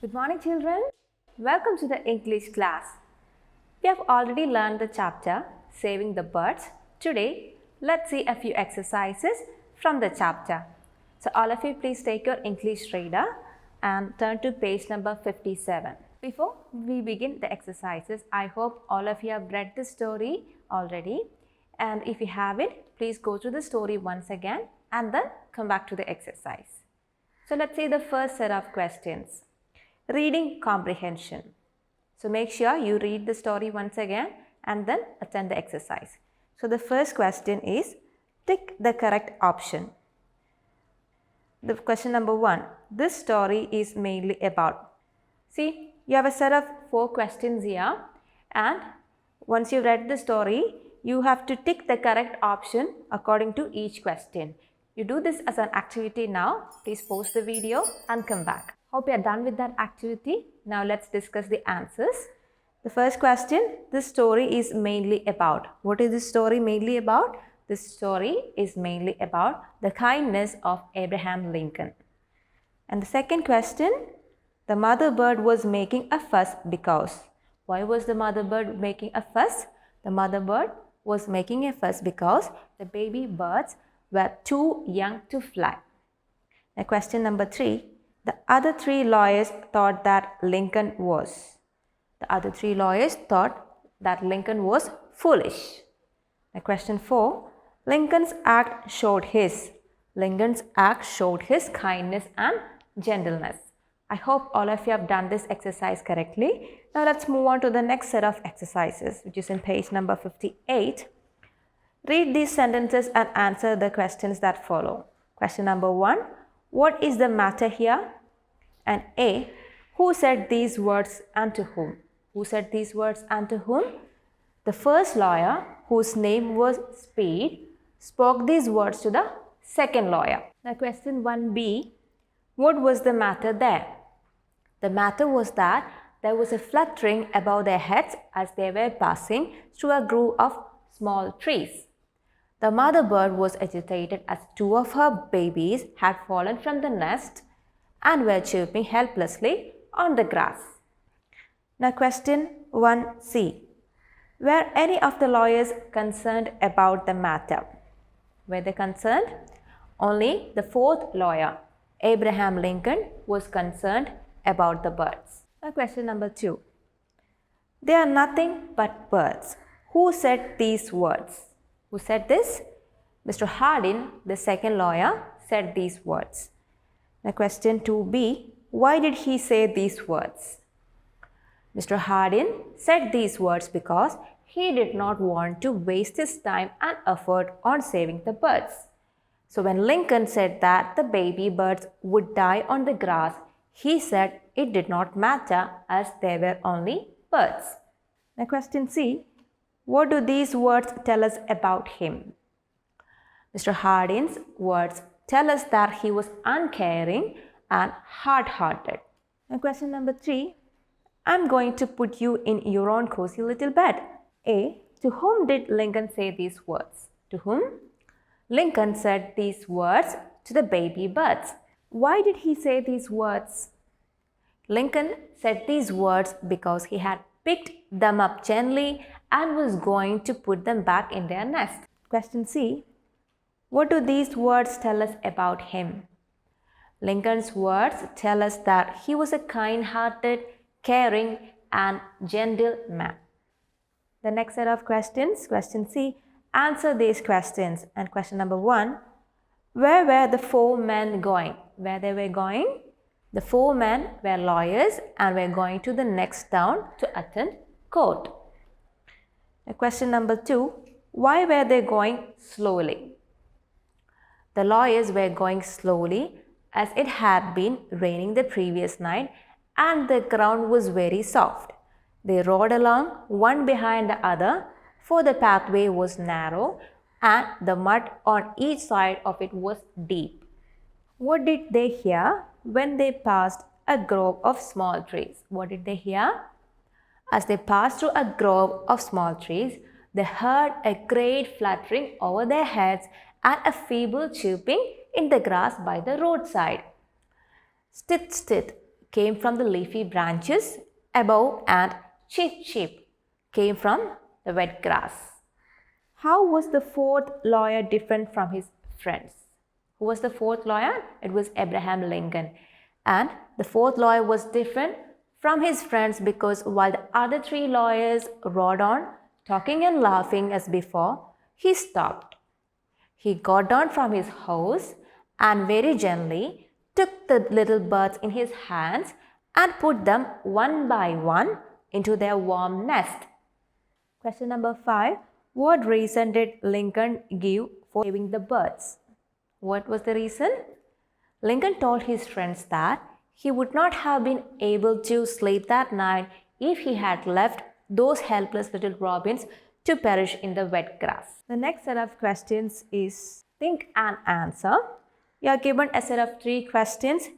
Good morning, children. Welcome to the English class. We have already learned the chapter Saving the Birds. Today, let's see a few exercises from the chapter. So, all of you please take your English reader and turn to page number 57. Before we begin the exercises, I hope all of you have read the story already. And if you haven't, please go through the story once again and then come back to the exercise. So, let's see the first set of questions. Reading comprehension. So make sure you read the story once again and then attend the exercise. So the first question is, tick the correct option. The question number 1, this story is mainly about. See, you have a set of 4 questions here, and once you read the story, you have to tick the correct option according to each question. You do this as an activity now. Please pause the video and come back. Hope you are done with that activity. Now let's discuss the answers. The first question, this story is mainly about. What is this story mainly about? This story is mainly about the kindness of Abraham Lincoln. And the second question, the mother bird was making a fuss because. Why was the mother bird making a fuss? The mother bird was making a fuss because the baby birds were too young to fly. Now question number 3. The other 3 lawyers thought that Lincoln was. The other 3 lawyers thought that Lincoln was foolish. Now question 4. Lincoln's act showed his kindness and gentleness. I hope all of you have done this exercise correctly. Now let's move on to the next set of exercises, which is in page number 58. Read these sentences and answer the questions that follow. Question number 1. What is the matter here? And A. Who said these words and to whom? Who said these words and to whom? The first lawyer, whose name was Speed, spoke these words to the second lawyer. Now question 1B. What was the matter there? The matter was that there was a fluttering above their heads as they were passing through a grove of small trees. The mother bird was agitated as 2 of her babies had fallen from the nest and were chirping helplessly on the grass. Now question 1C. Were any of the lawyers concerned about the matter? Were they concerned? Only the 4th lawyer, Abraham Lincoln, was concerned about the birds. Now question number 2. They are nothing but birds. Who said these words? Who said this? Mr. Hardin, the second lawyer, said these words. Now question 2B. Why did he say these words? Mr. Hardin said these words because he did not want to waste his time and effort on saving the birds. So when Lincoln said that the baby birds would die on the grass, he said it did not matter as they were only birds. Now question C. What do these words tell us about him? Mr. Hardin's words tell us that he was uncaring and hard-hearted. Now question number 3. I'm going to put you in your own cozy little bed. A. To whom did Lincoln say these words? To whom? Lincoln said these words to the baby birds. Why did he say these words? Lincoln said these words because he had picked them up gently and was going to put them back in their nest. Question C. What do these words tell us about him? Lincoln's words tell us that he was a kind-hearted, caring and gentle man. The next set of questions, question C. Answer these questions. And question number 1. Where were the 4 men going? Where they were going? The 4 men were lawyers and were going to the next town to attend court. Question number 2. Why were they going slowly? The lawyers were going slowly as it had been raining the previous night and the ground was very soft. They rode along one behind the other, for the pathway was narrow and the mud on each side of it was deep. What did they hear when they passed a grove of small trees? What did they hear? As they passed through a grove of small trees, they heard a great fluttering over their heads and a feeble chirping in the grass by the roadside. Stit, stit, came from the leafy branches above, and chip chip came from the wet grass. How was the fourth lawyer different from his friends? Who was the fourth lawyer? It was Abraham Lincoln. And the fourth lawyer was different from his friends because while the other three lawyers rode on, talking and laughing as before, he stopped. He got down from his horse and very gently took the little birds in his hands and put them one by one into their warm nest. Question number 5. What reason did Lincoln give for saving the birds? What was the reason? Lincoln told his friends that he would not have been able to sleep that night if he had left those helpless little robins to perish in the wet grass. The next set of questions is think and answer. You are given a set of 3 questions.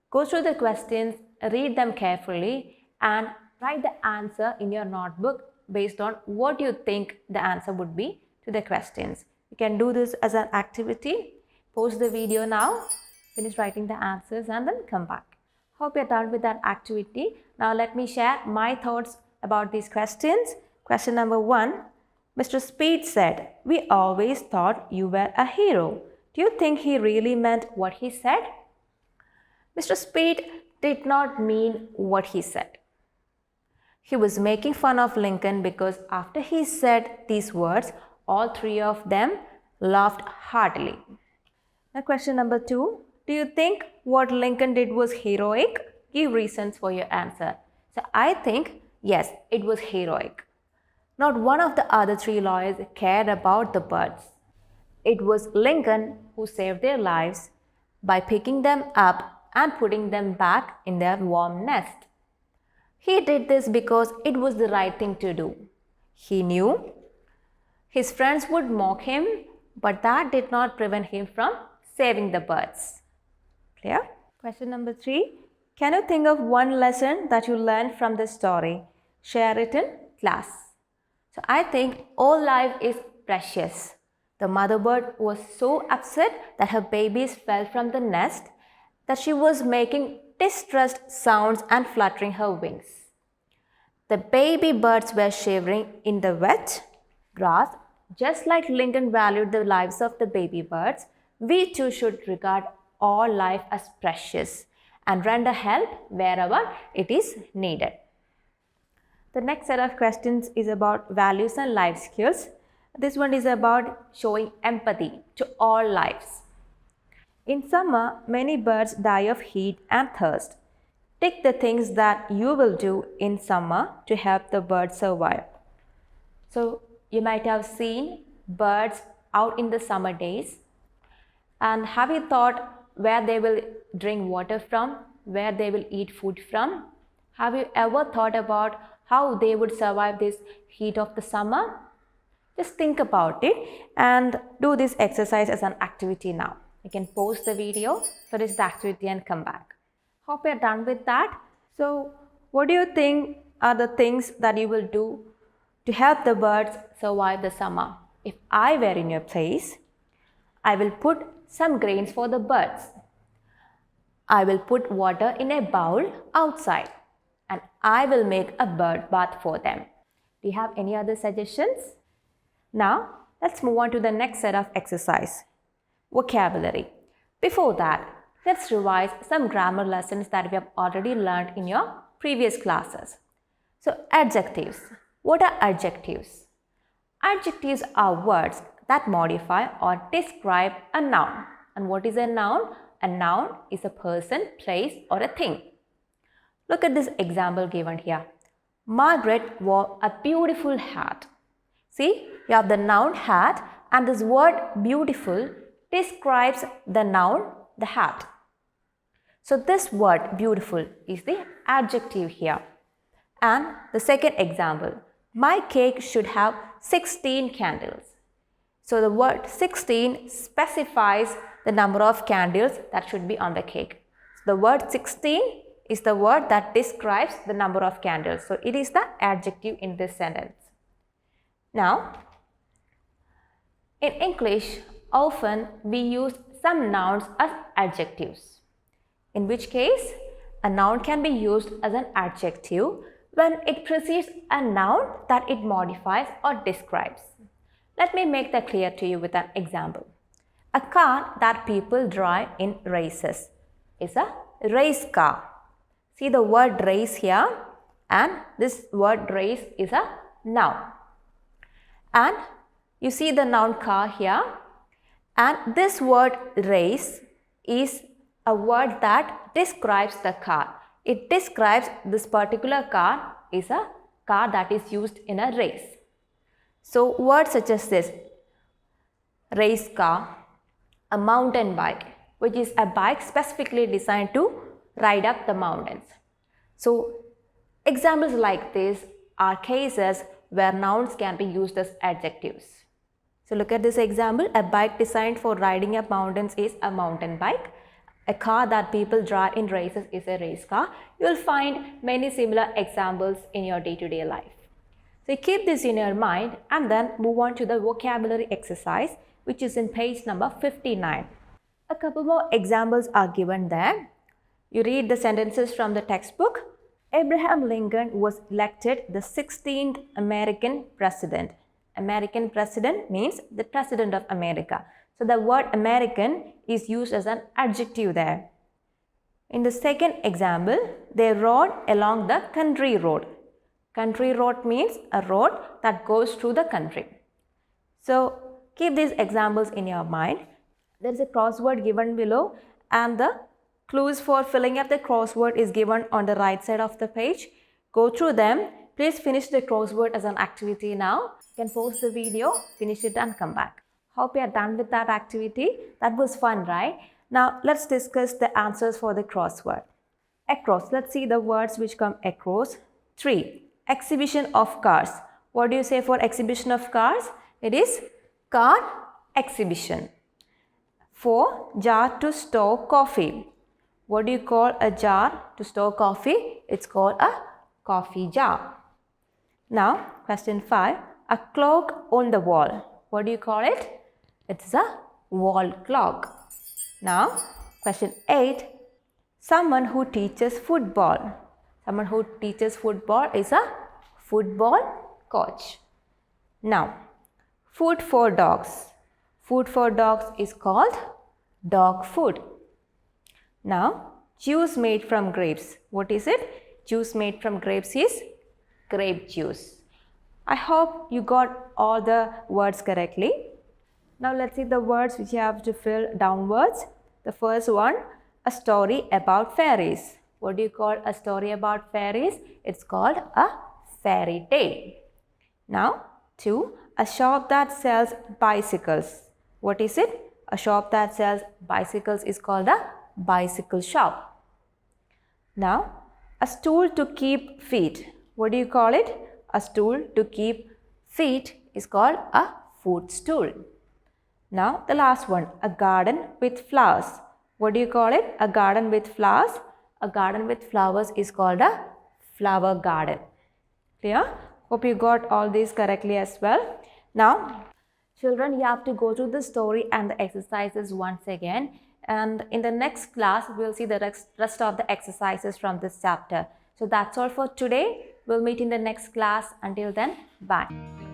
Go through the questions, read them carefully, and write the answer in your notebook based on what you think the answer would be to the questions. You can do this as an activity. Pause the video now, finish writing the answers, and then come back. Hope you're done with that activity. Now let me share my thoughts about these questions. Question number 1. Mr. Speed said, "We always thought you were a hero." Do you think he really meant what he said? Mr. Speed did not mean what he said. He was making fun of Lincoln because after he said these words, all 3 of them laughed heartily. Now question number 2. Do you think what Lincoln did was heroic? Give reasons for your answer. So I think yes, it was heroic. Not one of the other 3 lawyers cared about the birds. It was Lincoln who saved their lives by picking them up and putting them back in their warm nest. He did this because it was the right thing to do. He knew his friends would mock him, but that did not prevent him from saving the birds. Clear? Question number 3. Can you think of one lesson that you learned from this story? Share it in class. So I think all life is precious. The mother bird was so upset that her babies fell from the nest that she was making distressed sounds and fluttering her wings. The baby birds were shivering in the wet grass. Just like Lincoln valued the lives of the baby birds, we too should regard all life as precious and render help wherever it is needed. The next set of questions is about values and life skills. This one is about showing empathy to all lives. In summer, many birds die of heat and thirst. Take the things that you will do in summer to help the birds survive. So you might have seen birds out in the summer days. And have you thought where they will drink water from, where they will eat food from? Have you ever thought about how they would survive this heat of the summer? Just think about it and do this exercise as an activity now. You can pause the video, finish the activity and come back. Hope you're done with that. So what do you think are the things that you will do to help the birds survive the summer? If I were in your place, I will put some grains for the birds. I will put water in a bowl outside and I will make a bird bath for them. Do you have any other suggestions? Now, let's move on to the next set of exercise. Vocabulary. Before that, let's revise some grammar lessons that we have already learned in your previous classes. So, adjectives. What are adjectives? Adjectives are words that modify or describe a noun. And what is a noun? A noun is a person, place, or a thing. Look at this example given here. Margaret wore a beautiful hat. See, you have the noun hat and this word beautiful describes the noun, the hat. So this word beautiful is the adjective here. And the second example, my cake should have 16 candles. So the word 16 specifies the number of candles that should be on the cake. So the word 16 is the word that describes the number of candles. So it is the adjective in this sentence. Now, in English, often we use some nouns as adjectives. In which case, a noun can be used as an adjective when it precedes a noun that it modifies or describes. Let me make that clear to you with an example. A car that people drive in races is a race car. See the word race here, and this word race is a noun. And you see the noun car here, and this word race is a word that describes the car. It describes this particular car is a car that is used in a race. So words such as this, race car, a mountain bike, which is a bike specifically designed to ride up the mountains. So examples like this are cases where nouns can be used as adjectives. So look at this example. A bike designed for riding up mountains is a mountain bike. A car that people drive in races is a race car. You will find many similar examples in your day-to-day life. So keep this in your mind and then move on to the vocabulary exercise, which is in page number 59. A couple more examples are given there. You read the sentences from the textbook. Abraham Lincoln was elected the 16th American president. American president means the president of America. So the word American is used as an adjective there. In the second example, they rode along the country road. Country road means a road that goes through the country. So keep these examples in your mind. There is a crossword given below, and the clues for filling up the crossword is given on the right side of the page. Go through them. Please finish the crossword as an activity now. You can pause the video, finish it and come back. Hope you are done with that activity. That was fun, right? Now let's discuss the answers for the crossword. Across. Let's see the words which come across. 3. Exhibition of cars. What do you say for exhibition of cars? It is car exhibition. 4. Jar to store coffee. What do you call a jar to store coffee? It's called a coffee jar. Now, question 5. A clock on the wall. What do you call it? It's a wall clock. Now, question 8. Someone who teaches football. Someone who teaches football is a football coach. Now, food for dogs. Food for dogs is called dog food. Now, juice made from grapes. What is it? Juice made from grapes is grape juice. I hope you got all the words correctly. Now let's see the words which you have to fill downwards. The first one, a story about fairies. What do you call a story about fairies? It's called a fairy tale. Now, 2, a shop that sells bicycles. What is it? A shop that sells bicycles is called a bicycle shop. Now, a stool to keep feet. What do you call it? A stool to keep feet is called a footstool. Now, the last one, a garden with flowers. What do you call it? A garden with flowers. A garden with flowers is called a flower garden. Clear? Hope you got all these correctly as well. Now, children, you have to go through the story and the exercises once again. And in the next class, we'll see the rest of the exercises from this chapter. So that's all for today. We'll meet in the next class. Until then, bye.